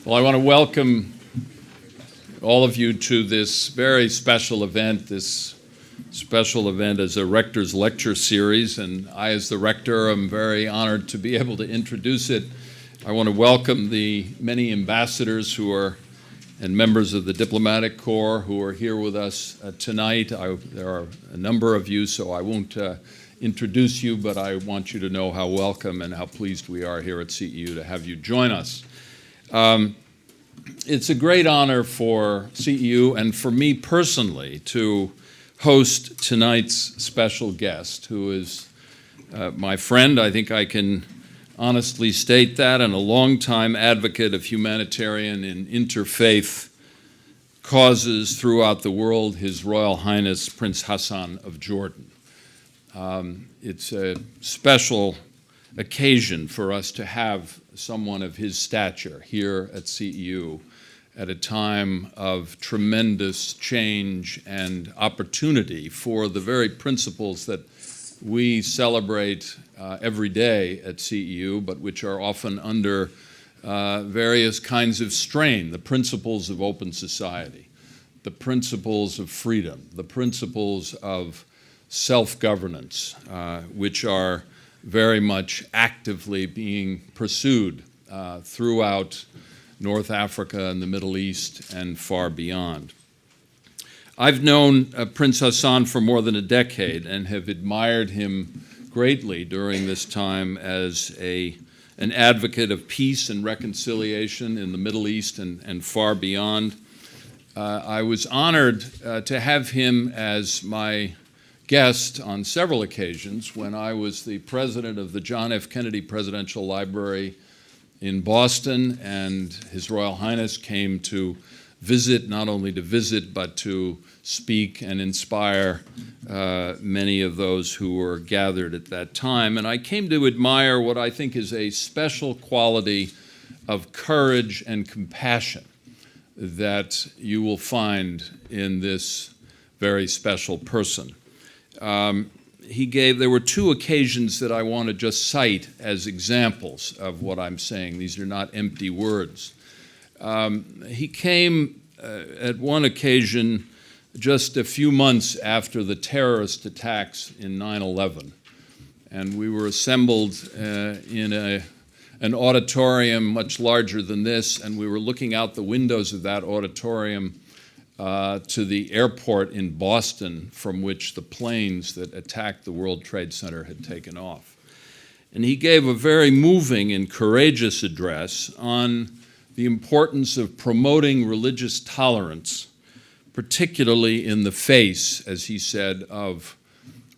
Well, I want to welcome all of you to this very special event. This special event is a Rector's Lecture Series, and I, as the Rector, am very honored to be able to introduce it. I want to welcome the many ambassadors and members of the Diplomatic Corps who are here with us tonight. There are a number of you, so I won't introduce you, but I want you to know how welcome and how pleased we are here at CEU to have you join us. It's a great honor for CEU and for me personally to host tonight's special guest, who is my friend. I think I can honestly state that, and a longtime advocate of humanitarian and interfaith causes throughout the world, His Royal Highness Prince Hassan of Jordan. It's a special occasion for us to have someone of his stature here at CEU at a time of tremendous change and opportunity for the very principles that we celebrate every day at CEU, but which are often under various kinds of strain. The principles of open society, the principles of freedom, the principles of self-governance, which are very much actively being pursued throughout North Africa and the Middle East and far beyond. I've known Prince Hassan for more than a decade and have admired him greatly during this time as an advocate of peace and reconciliation in the Middle East and far beyond. I was honored to have him as my guest on several occasions when I was the president of the John F. Kennedy Presidential Library in Boston, and His Royal Highness came to visit, not only to visit, but to speak and inspire many of those who were gathered at that time. And I came to admire what I think is a special quality of courage and compassion that you will find in this very special person. There were two occasions that I want to just cite as examples of what I'm saying. These are not empty words. He came at one occasion just a few months after the terrorist attacks in 9/11, and we were assembled in an auditorium much larger than this, and we were looking out the windows of that auditorium to the airport in Boston from which the planes that attacked the World Trade Center had taken off. And he gave a very moving and courageous address on the importance of promoting religious tolerance, particularly in the face, as he said, of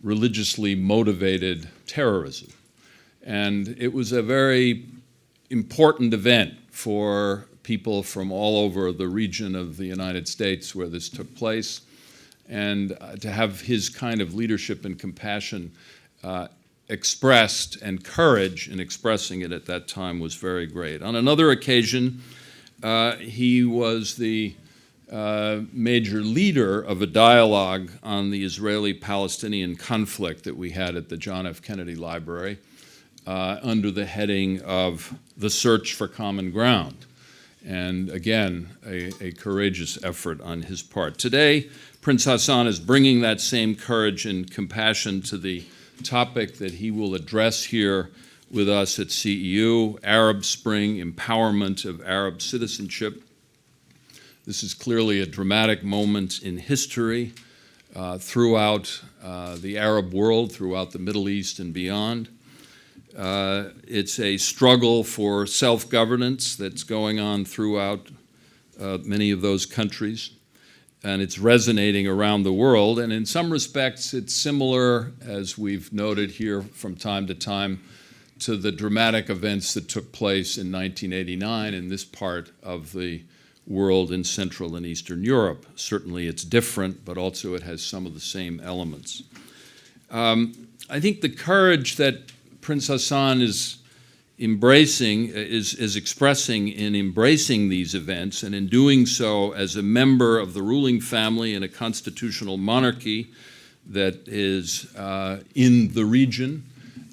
religiously motivated terrorism. And it was a very important event for people from all over the region of the United States where this took place, and to have his kind of leadership and compassion expressed and courage in expressing it at that time was very great. On another occasion, he was the major leader of a dialogue on the Israeli-Palestinian conflict that we had at the John F. Kennedy Library under the heading of The Search for Common Ground. And again, a courageous effort on his part. Today, Prince Hassan is bringing that same courage and compassion to the topic that he will address here with us at CEU, Arab Spring, empowerment of Arab citizenship. This is clearly a dramatic moment in history throughout the Arab world, throughout the Middle East and beyond. It's a struggle for self-governance that's going on throughout many of those countries, and it's resonating around the world. And in some respects, it's similar, as we've noted here from time to time, to the dramatic events that took place in 1989 in this part of the world in Central and Eastern Europe. Certainly it's different, but also it has some of the same elements. I think the courage that Prince Hassan is expressing in embracing these events, and in doing so as a member of the ruling family in a constitutional monarchy that is in the region,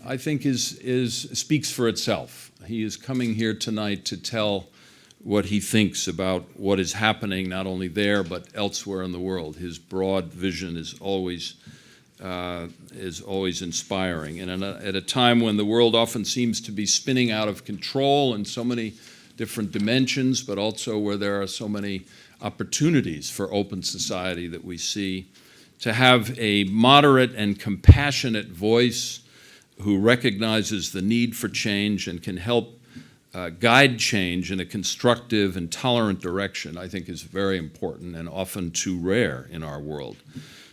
I think speaks for itself. He is coming here tonight to tell what he thinks about what is happening not only there but elsewhere in the world. His broad vision is always inspiring. And at a time when the world often seems to be spinning out of control in so many different dimensions, but also where there are so many opportunities for open society that we see, to have a moderate and compassionate voice who recognizes the need for change and can help guide change in a constructive and tolerant direction, I think is very important and often too rare in our world.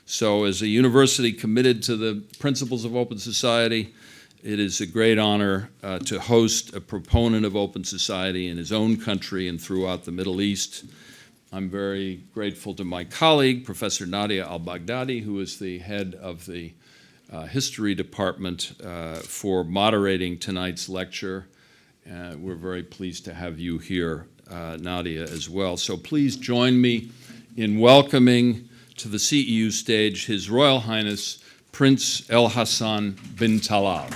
So as a university committed to the principles of open society, it is a great honor to host a proponent of open society in his own country and throughout the Middle East. I'm very grateful to my colleague, Professor Nadia al-Baghdadi, who is the head of the history department, for moderating tonight's lecture. We're very pleased to have you here, Nadia, as well. So please join me in welcoming to the CEU stage His Royal Highness Prince El-Hassan bin Talal.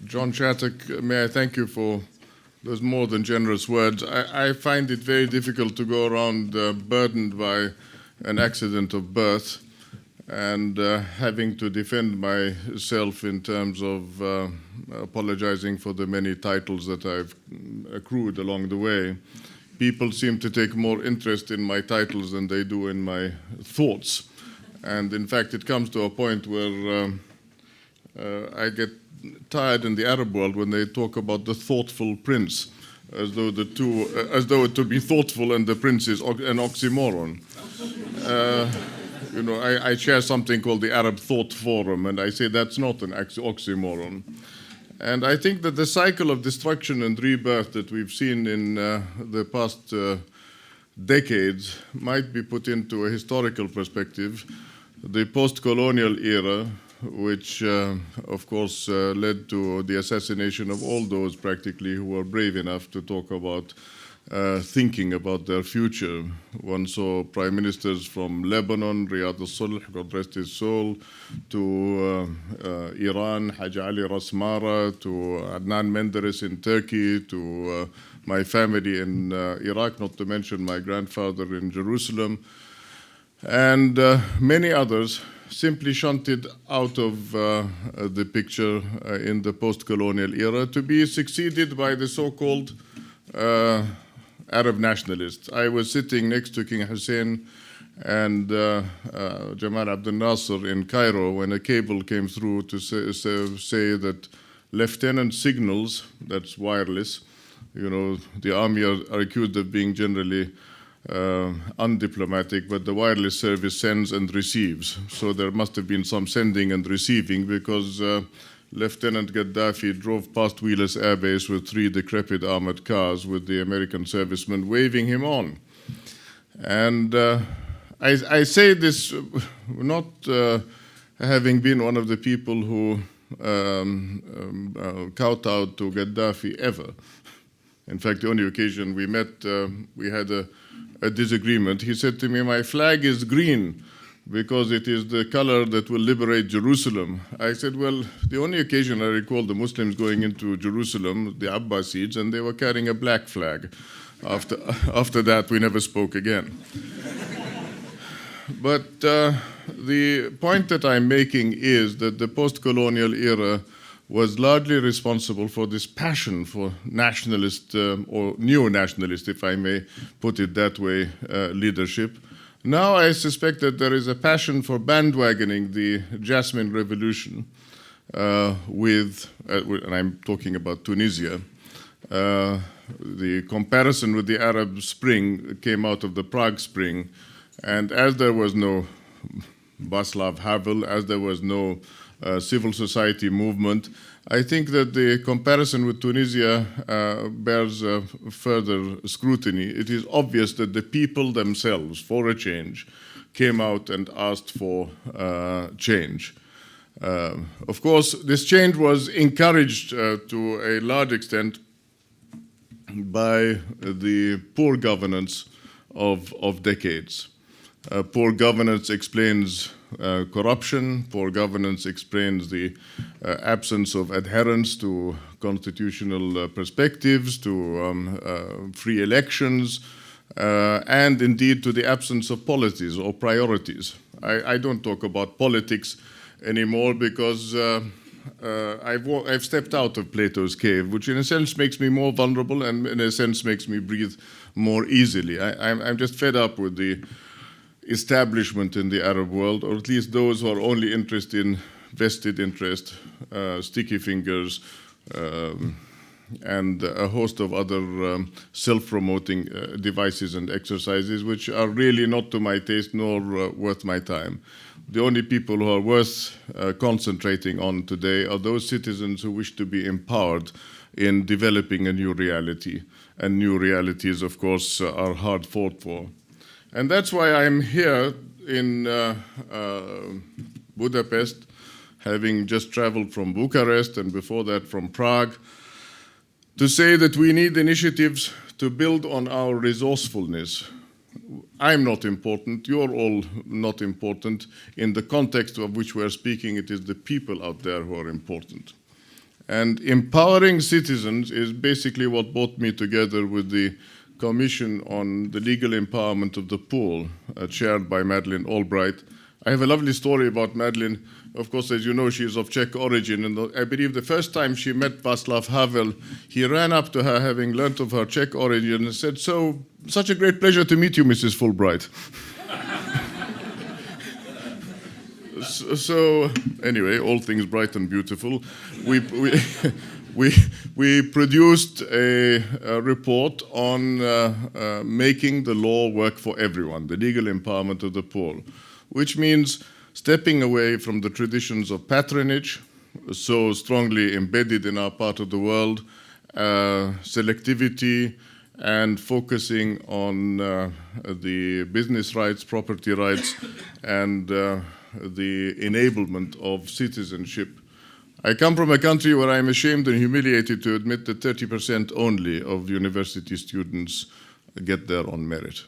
John Shattuck, may I thank you for those more than generous words. I find it very difficult to go around burdened by an accident of birth and having to defend myself in terms of apologizing for the many titles that I've accrued along the way. People seem to take more interest in my titles than they do in my thoughts. And in fact, it comes to a point where I get tired in the Arab world when they talk about the thoughtful prince, as though to be thoughtful and the prince is an oxymoron. I chair something called the Arab Thought Forum, and I say that's not an oxymoron. And I think that the cycle of destruction and rebirth that we've seen in the past decades might be put into a historical perspective. The post-colonial era, which, of course, led to the assassination of all those practically who were brave enough to talk about thinking about their future. One saw prime ministers from Lebanon, Riyad al-Sulh, God rest his soul, to Iran, Haj Ali Rasmara, to Adnan Menderes in Turkey, to my family in Iraq, not to mention my grandfather in Jerusalem, and many others simply shunted out of the picture in the post-colonial era to be succeeded by the so-called Arab nationalists. I was sitting next to King Hussein and Jamal Abdel Nasser in Cairo when a cable came through to say that lieutenant signals, that's wireless, the army are accused of being generally undiplomatic, but the wireless service sends and receives. So there must have been some sending and receiving, because Lieutenant Gaddafi drove past Wheelers Air Base with 3 decrepit armored cars with the American servicemen waving him on. And I say this not having been one of the people who kowtowed to Gaddafi ever. In fact, the only occasion we met, we had a disagreement. He said to me, "My flag is green because it is the color that will liberate Jerusalem." I said, well, the only occasion I recall the Muslims going into Jerusalem, the Abbasids, and they were carrying a black flag. After that, we never spoke again. But the point that I'm making is that the post-colonial era was largely responsible for this passion for nationalist, or neo-nationalist, if I may put it that way, leadership. Now I suspect that there is a passion for bandwagoning the Jasmine Revolution and I'm talking about Tunisia. The comparison with the Arab Spring came out of the Prague Spring, and as there was no Václav Havel, as there was no civil society movement, I think that the comparison with Tunisia bears further scrutiny. It is obvious that the people themselves, for a change, came out and asked for change. Of course, this change was encouraged to a large extent by the poor governance of decades. Poor governance explains corruption. Poor governance explains the absence of adherence to constitutional perspectives, to free elections, and indeed to the absence of policies or priorities. I don't talk about politics anymore because I've stepped out of Plato's cave, which in a sense makes me more vulnerable and in a sense makes me breathe more easily. I'm just fed up with the establishment in the Arab world, or at least those who are only interested in vested interest, sticky fingers, and a host of other self-promoting devices and exercises, which are really not to my taste nor worth my time. The only people who are worth concentrating on today are those citizens who wish to be empowered in developing a new reality. And new realities, of course, are hard fought for. And that's why I'm here in Budapest, having just traveled from Bucharest and before that from Prague, to say that we need initiatives to build on our resourcefulness. I'm not important, you're all not important. In the context of which we're speaking, it is the people out there who are important. And empowering citizens is basically what brought me together with the Commission on the Legal Empowerment of the Poor, chaired by Madeleine Albright. I have a lovely story about Madeleine. Of course, as you know, she is of Czech origin, and I believe the first time she met Václav Havel, he ran up to her, having learnt of her Czech origin, and said, such a great pleasure to meet you, Mrs. Fulbright. So anyway, all things bright and beautiful. We produced a report on making the law work for everyone, the legal empowerment of the poor, which means stepping away from the traditions of patronage, so strongly embedded in our part of the world, selectivity, and focusing on the business rights, property rights, and the enablement of citizenship. I come from a country where I'm ashamed and humiliated to admit that 30% only of university students get there on merit.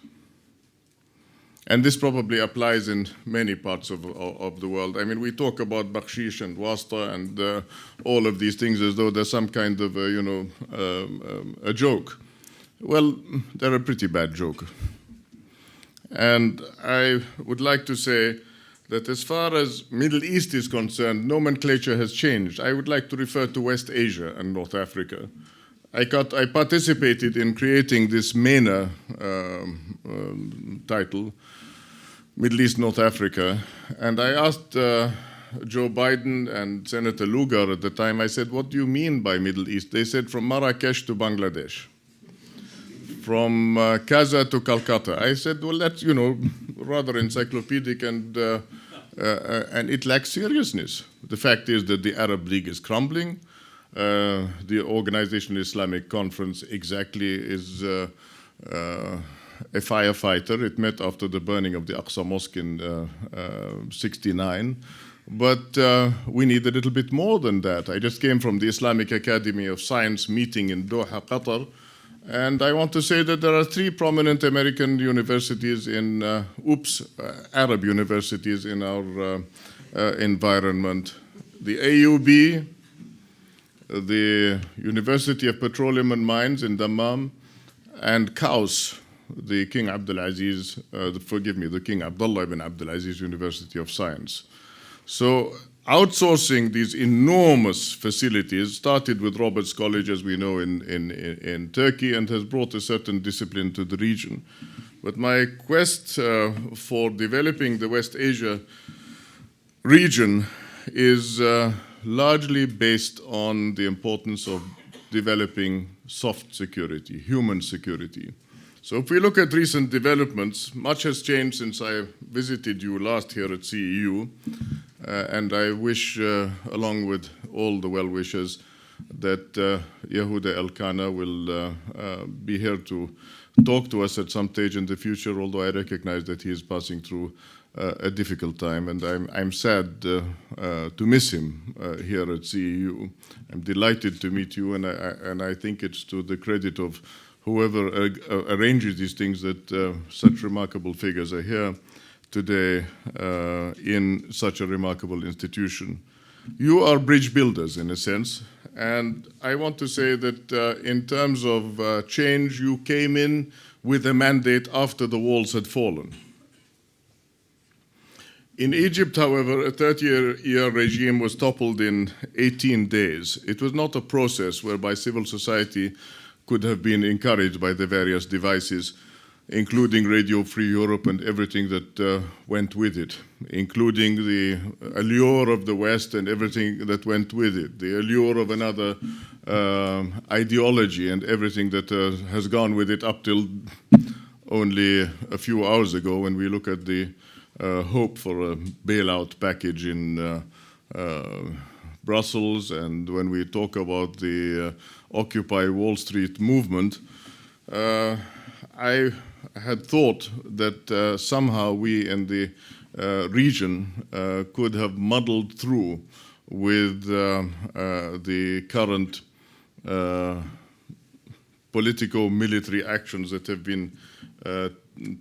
And this probably applies in many parts of the world. I mean, we talk about bakshish and wasta and all of these things as though they're some kind of a joke. Well, they're a pretty bad joke. And I would like to say that as far as Middle East is concerned, nomenclature has changed. I would like to refer to West Asia and North Africa. I participated in creating this MENA title, Middle East, North Africa, and I asked Joe Biden and Senator Lugar at the time, I said, what do you mean by Middle East? They said from Marrakesh to Bangladesh, from Gaza to Calcutta. I said, well, that's, rather encyclopedic and it lacks seriousness. The fact is that the Arab League is crumbling. The Organizational Islamic Conference exactly is a firefighter. It met after the burning of the Aqsa Mosque in '69. But we need a little bit more than that. I just came from the Islamic Academy of Science meeting in Doha, Qatar. And I want to say that there are 3 prominent American universities in, Arab universities in our environment. The AUB, the University of Petroleum and Mines in Dammam, and KAUS, the King Abdulaziz, the King Abdullah ibn Abdulaziz University of Science. So outsourcing these enormous facilities started with Roberts College, as we know, in Turkey, and has brought a certain discipline to the region. But my quest for developing the West Asia region is largely based on the importance of developing soft security, human security. So if we look at recent developments, much has changed since I visited you last here at CEU, and I wish, along with all the well-wishers, that Yehuda Elkana will be here to talk to us at some stage in the future, although I recognize that he is passing through a difficult time, and I'm sad to miss him here at CEU. I'm delighted to meet you, and I think it's to the credit of whoever arranges these things that such remarkable figures are here today in such a remarkable institution. You are bridge builders in a sense, and I want to say that in terms of change, you came in with a mandate after the walls had fallen. In Egypt, however, a 30-year regime was toppled in 18 days. It was not a process whereby civil society could have been encouraged by the various devices, including Radio Free Europe and everything that went with it, including the allure of the West and everything that went with it, the allure of another ideology and everything that has gone with it up till only a few hours ago when we look at the hope for a bailout package in Brussels, and when we talk about the Occupy Wall Street movement. I had thought that somehow we in the region could have muddled through with the current politico-military actions that have been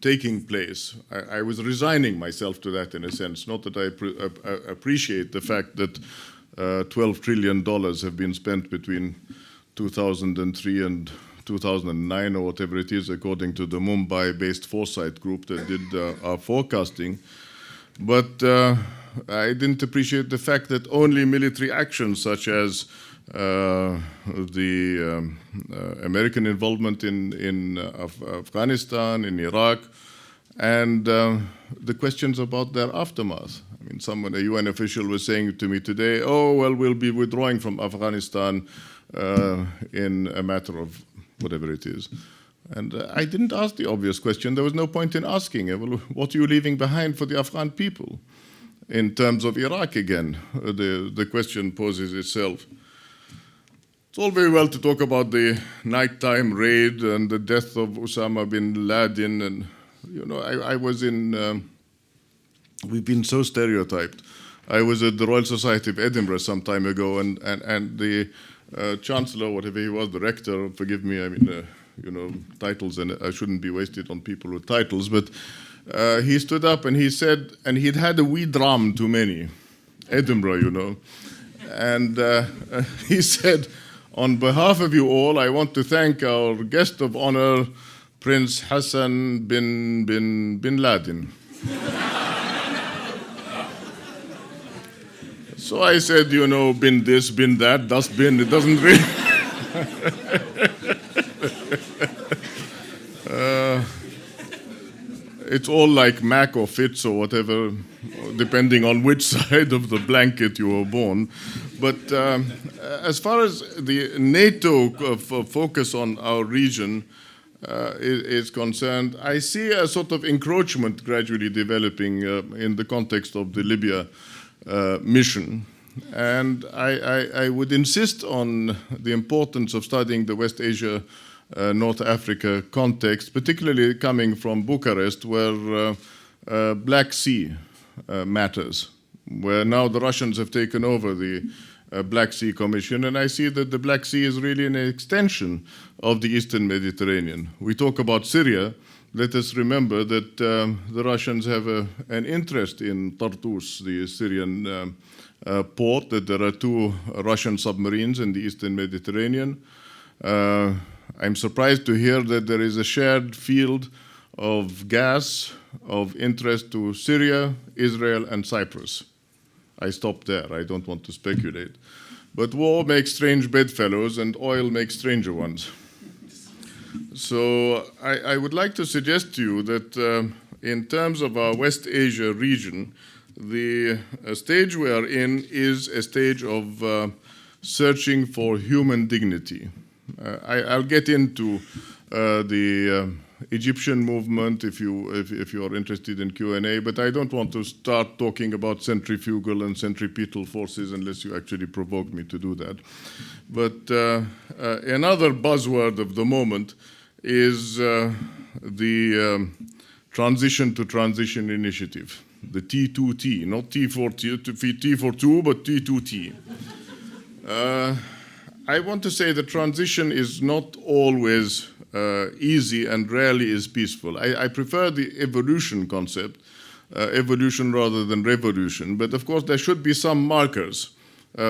taking place. I was resigning myself to that in a sense, not that I appreciate the fact that $12 trillion have been spent between 2003 and 2009 or whatever it is, according to the Mumbai-based foresight group that did our forecasting. But I didn't appreciate the fact that only military actions such as the American involvement in Afghanistan, in Iraq, and the questions about their aftermath. I mean, someone, a UN official was saying to me today, oh, well, we'll be withdrawing from Afghanistan in a matter of whatever it is. And I didn't ask the obvious question. There was no point in asking, well, what are you leaving behind for the Afghan people? In terms of Iraq again, the question poses itself. It's all very well to talk about the nighttime raid and the death of Osama bin Laden, and you know, I was in, we've been so stereotyped. I was at the Royal Society of Edinburgh some time ago, and the Chancellor, whatever he was, the Rector, forgive me, I mean, you know, titles, and I shouldn't be wasted on people with titles, but he stood up and he said, and he'd had a wee dram too many, Edinburgh, you know, and he said, on behalf of you all, I want to thank our guest of honor, Prince Hassan bin Laden. So I said, you know, bin this, bin that, das bin, it doesn't really... it's all like Mac or Fitz or whatever, depending on which side of the blanket you were born. But as far as the NATO focus on our region is concerned, I see a sort of encroachment gradually developing in the context of the Libya mission. And I would insist on the importance of studying the West Asia, North Africa context, particularly coming from Bucharest, where Black Sea matters, where now the Russians have taken over the Black Sea Commission, and I see that the Black Sea is really an extension of the Eastern Mediterranean. We talk about Syria. Let us remember that the Russians have an interest in Tartus, the Syrian port, that there are 2 Russian submarines in the Eastern Mediterranean. I'm surprised to hear that there is a shared field of gas of interest to Syria, Israel, and Cyprus. I stop there. I don't want to speculate. But war makes strange bedfellows, and oil makes stranger ones. So I would like to suggest to you that in terms of our West Asia region, the stage we are in is a stage of searching for human dignity. I'll get into the Egyptian movement if you are interested in Q&A, but I don't want to start talking about centrifugal and centripetal forces unless you actually provoke me to do that. But another buzzword of the moment is the transition to transition initiative. the T2T, not T for two, but T2T. I want to say the transition is not always easy and rarely is peaceful. I prefer the evolution concept, evolution rather than revolution. But of course, there should be some markers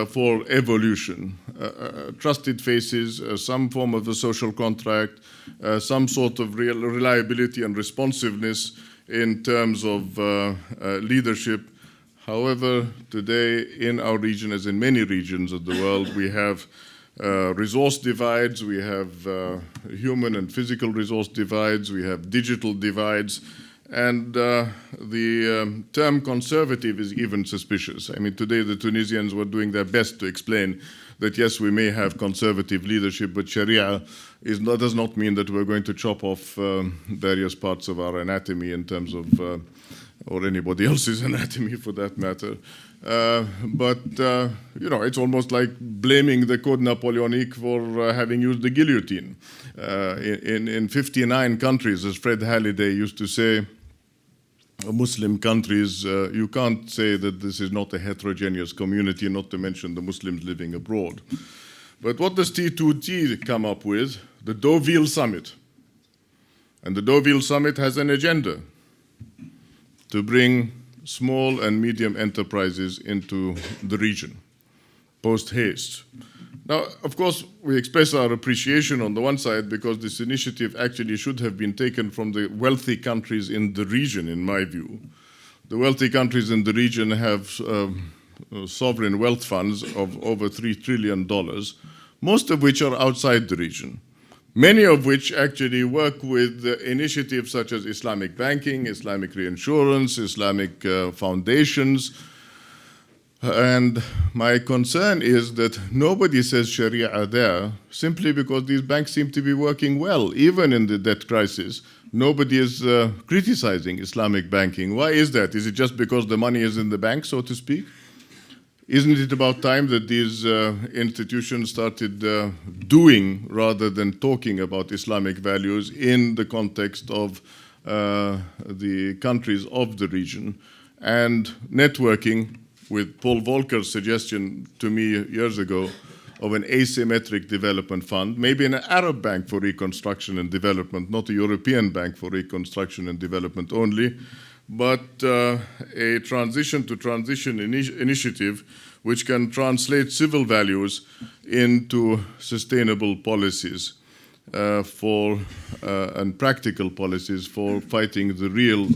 for evolution, trusted faces, some form of a social contract, some sort of reliability and responsiveness in terms of leadership. However, today in our region, as in many regions of the world, we have resource divides, we have human and physical resource divides, we have digital divides, and the term conservative is even suspicious. I mean, today the Tunisians were doing their best to explain that yes, we may have conservative leadership, but Sharia does not mean that we're going to chop off various parts of our anatomy in terms of, or anybody else's anatomy for that matter. You know, it's almost like blaming the Code Napoleonique for having used the guillotine. In 59 countries, as Fred Halliday used to say, Muslim countries, you can't say that this is not a heterogeneous community, not to mention the Muslims living abroad. But what does T2T come up with? The Deauville Summit. And the Deauville Summit has an agenda to bring small and medium enterprises into the region, post-haste. Now, of course, we express our appreciation on the one side because this initiative actually should have been taken from the wealthy countries in the region, in my view. The wealthy countries in the region have sovereign wealth funds of over $3 trillion, most of which are outside the region. Many of which actually work with initiatives such as Islamic banking, Islamic reinsurance, Islamic foundations. And my concern is that nobody says Sharia there simply because these banks seem to be working well, even in the debt crisis. Nobody is criticizing Islamic banking. Why is that? Is it just because the money is in the bank, so to speak? Isn't it about time that these institutions started doing rather than talking about Islamic values in the context of the countries of the region and networking with Paul Volcker's suggestion to me years ago of an asymmetric development fund, maybe an Arab bank for reconstruction and development, not a European bank for reconstruction and development only, but a transition-to-transition initiative which can translate civil values into sustainable policies and practical policies for fighting the real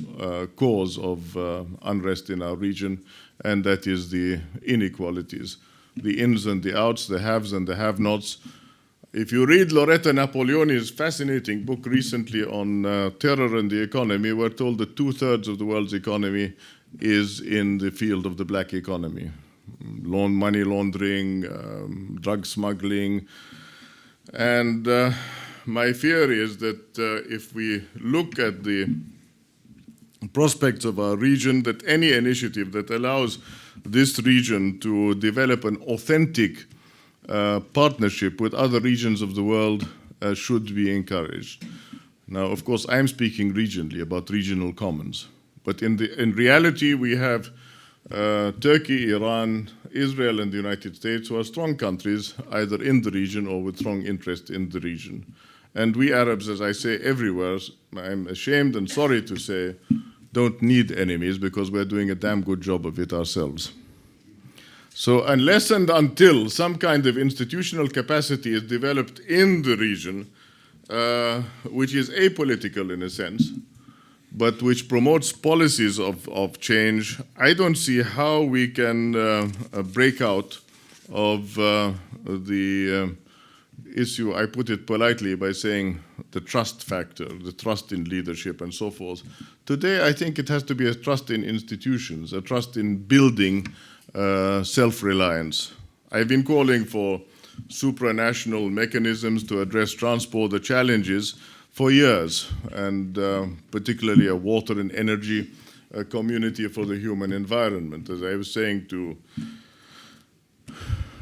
cause of unrest in our region, and that is the inequalities, the ins and the outs, the haves and the have-nots. If you read Loretta Napoleoni's fascinating book recently on terror and the economy, we're told that 2/3 of the world's economy is in the field of the black economy. Money laundering, drug smuggling. And my fear is that if we look at the prospects of our region, that any initiative that allows this region to develop an authentic partnership with other regions of the world should be encouraged. Now, of course, I'm speaking regionally about regional commons, but in reality, we have Turkey, Iran, Israel, and the United States, who are strong countries, either in the region or with strong interest in the region. And we Arabs, as I say everywhere, I'm ashamed and sorry to say, don't need enemies because we're doing a damn good job of it ourselves. So unless and until some kind of institutional capacity is developed in the region, which is apolitical in a sense, but which promotes policies of change, I don't see how we can break out of the issue. I put it politely by saying the trust factor, the trust in leadership and so forth. Today, I think it has to be a trust in institutions, a trust in building self-reliance. I've been calling for supranational mechanisms to address transport challenges for years, and particularly a water and energy community for the human environment. As I was saying to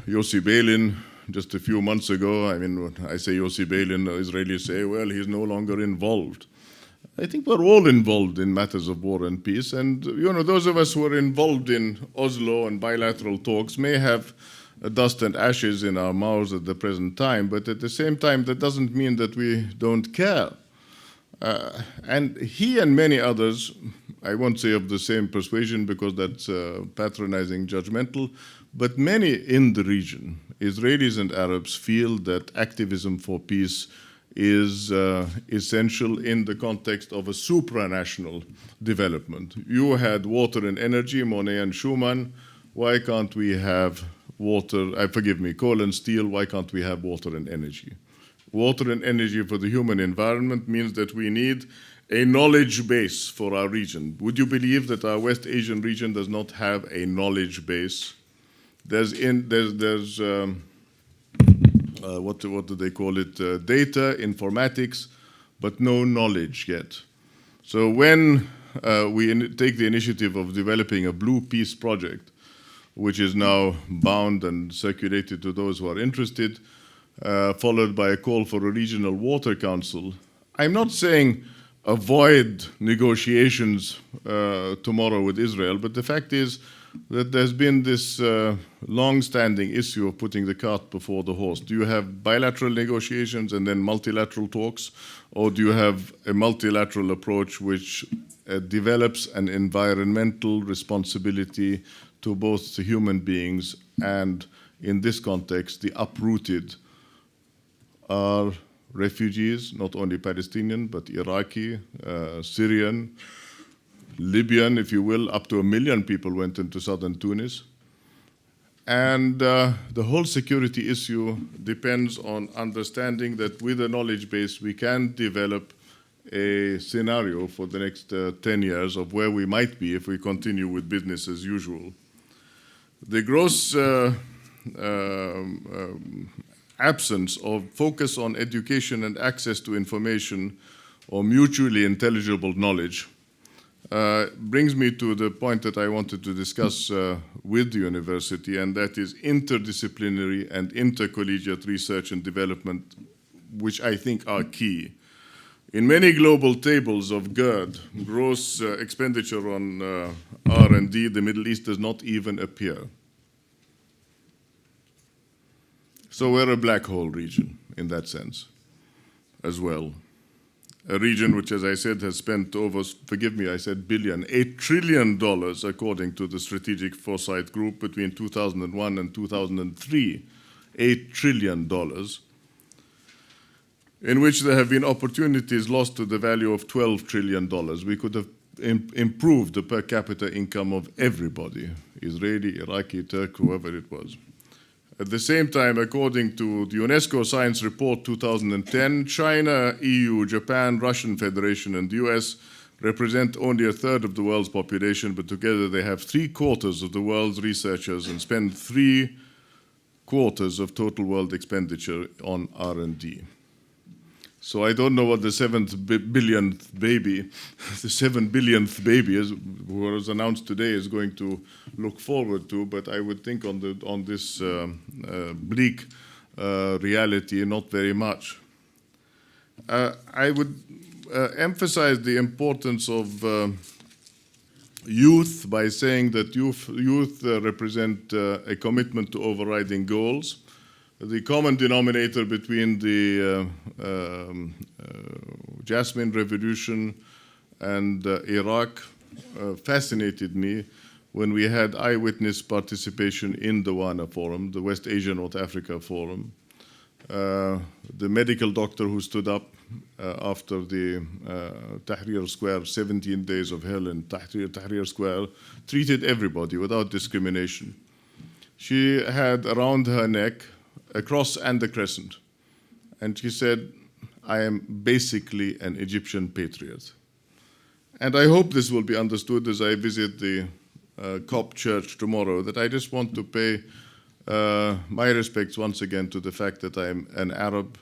Yossi Beilin just a few months ago, I mean, when I say Yossi Beilin, the Israelis say, well, he's no longer involved. I think we're all involved in matters of war and peace. And, those of us who are involved in Oslo and bilateral talks may have dust and ashes in our mouths at the present time, but at the same time, that doesn't mean that we don't care. And he and many others, I won't say of the same persuasion because that's patronizing, judgmental, but many in the region, Israelis and Arabs, feel that activism for peace is essential in the context of a supranational development. You had water and energy, Monet and Schuman. Why can't we have coal and steel? Why can't we have water and energy? Water and energy for the human environment means that we need a knowledge base for our region. Would you believe that our West Asian region does not have a knowledge base? There's what do they call it? Data, informatics, but no knowledge yet. So when we take the initiative of developing a Blue Peace project, which is now bound and circulated to those who are interested, followed by a call for a regional water council, I'm not saying avoid negotiations tomorrow with Israel, but the fact is that there's been this long-standing issue of putting the cart before the horse. Do you have bilateral negotiations and then multilateral talks, or do you have a multilateral approach which develops an environmental responsibility to both the human beings and, in this context, the uprooted are refugees, not only Palestinian, but Iraqi, Syrian, Libyan, if you will. Up to 1 million people went into southern Tunis. And the whole security issue depends on understanding that with a knowledge base, we can develop a scenario for the next 10 years of where we might be if we continue with business as usual. The gross absence of focus on education and access to information or mutually intelligible knowledge brings me to the point that I wanted to discuss with the university, and that is interdisciplinary and intercollegiate research and development, which I think are key. In many global tables of GERD, gross expenditure on R&D, the Middle East does not even appear. So we're a black hole region in that sense as well. A region which, as I said, has spent over, forgive me, I said billion, $8 trillion according to the Strategic Foresight Group between 2001 and 2003, $8 trillion, in which there have been opportunities lost to the value of $12 trillion. We could have improved the per capita income of everybody, Israeli, Iraqi, Turk, whoever it was. At the same time, according to the UNESCO Science Report 2010, China, EU, Japan, Russian Federation, and the US represent only a third of the world's population, but together they have 3/4 of the world's researchers and spend 3/4 of total world expenditure on R&D. So I don't know what the 7th billionth baby, the 7 billionth baby is, who was announced today, is going to look forward to, but I would think on this bleak reality, not very much. I would emphasize the importance of youth by saying that youth represent a commitment to overriding goals. The common denominator between the Jasmine Revolution and Iraq fascinated me when we had eyewitness participation in the WANA Forum, the West Asia North Africa Forum. The medical doctor who stood up after the Tahrir Square, 17 days of hell in Tahrir Square, treated everybody without discrimination. She had around her neck a cross and a crescent. And she said, I am basically an Egyptian patriot. And I hope this will be understood as I visit the Coptic church tomorrow, that I just want to pay my respects once again to the fact that I am an Arab.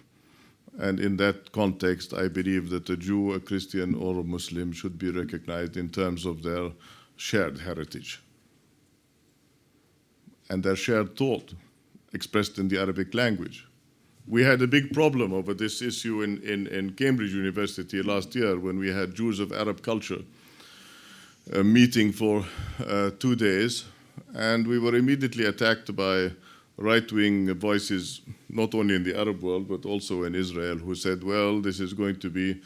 And in that context, I believe that a Jew, a Christian, or a Muslim should be recognized in terms of their shared heritage and their shared thought, expressed in the Arabic language. We had a big problem over this issue in Cambridge University last year when we had Jews of Arab culture meeting for 2 days, and we were immediately attacked by right-wing voices, not only in the Arab world, but also in Israel, who said, well, this is going to be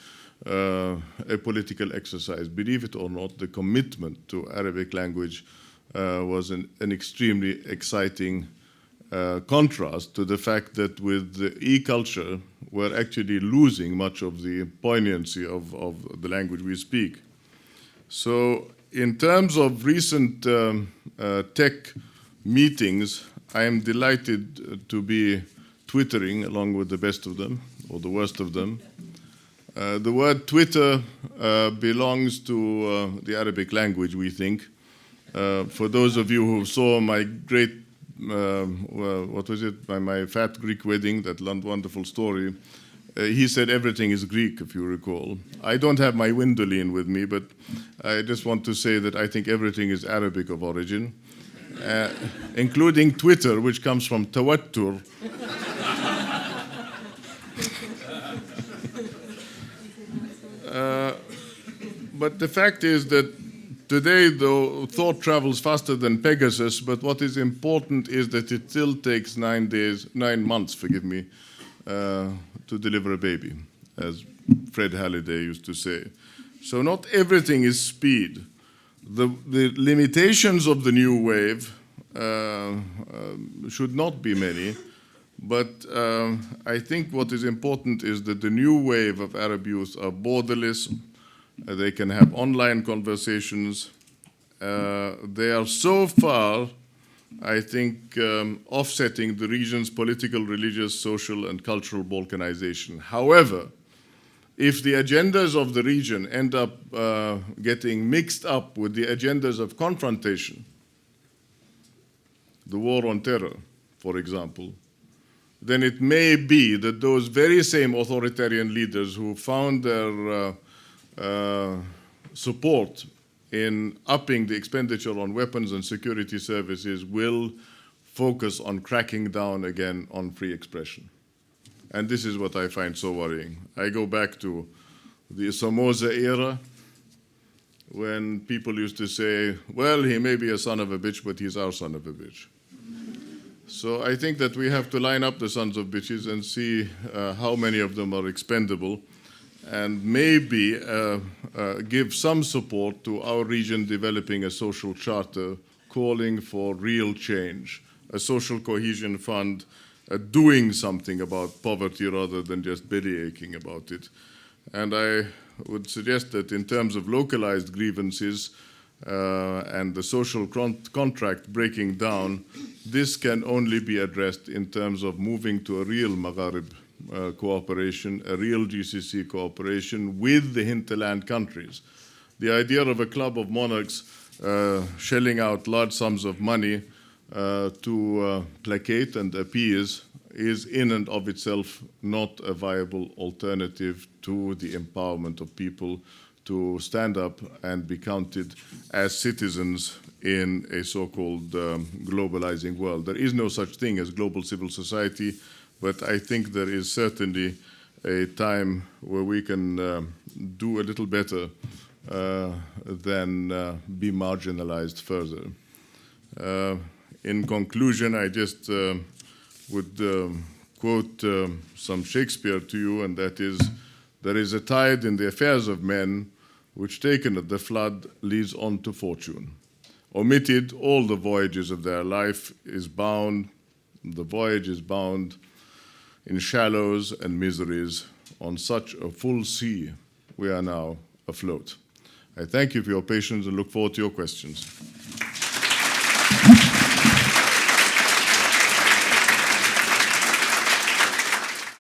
a political exercise. Believe it or not, the commitment to Arabic language was an extremely exciting contrast to the fact that with the e-culture, we're actually losing much of the poignancy of the language we speak. So in terms of recent tech meetings, I am delighted to be twittering along with the best of them, or the worst of them. The word Twitter belongs to the Arabic language, we think. For those of you who saw my great, what was it, my fat Greek wedding, that wonderful story, he said everything is Greek, if you recall. I don't have my Windolene with me, but I just want to say that I think everything is Arabic of origin, including Twitter, which comes from tawattur. But the fact is that today, though, thought travels faster than Pegasus, but what is important is that it still takes 9 months, forgive me, to deliver a baby, as Fred Halliday used to say. So not everything is speed. The limitations of the new wave should not be many, but I think what is important is that the new wave of Arab youth are borderless. They can have online conversations. They are so far, I think, offsetting the region's political, religious, social, and cultural balkanization. However, if the agendas of the region end up getting mixed up with the agendas of confrontation, the war on terror, for example, then it may be that those very same authoritarian leaders who found their support in upping the expenditure on weapons and security services will focus on cracking down again on free expression. And this is what I find so worrying. I go back to the Somoza era, when people used to say, well, he may be a son of a bitch, but he's our son of a bitch. So I think that we have to line up the sons of bitches and see how many of them are expendable, and maybe give some support to our region developing a social charter calling for real change, a social cohesion fund, doing something about poverty rather than just belly aching about it. And I would suggest that in terms of localized grievances and the social contract breaking down, this can only be addressed in terms of moving to a real Maghreb cooperation, a real GCC cooperation with the hinterland countries. The idea of a club of monarchs shelling out large sums of money to placate and appease is in and of itself not a viable alternative to the empowerment of people to stand up and be counted as citizens in a so-called globalizing world. There is no such thing as global civil society, but I think there is certainly a time where we can do a little better than be marginalized further. In conclusion, I just would quote some Shakespeare to you, and that is, there is a tide in the affairs of men which taken at the flood leads on to fortune. Omitted, all the voyages of their life is bound, the voyage is bound in shallows and miseries. On such a full sea, we are now afloat. I thank you for your patience and look forward to your questions.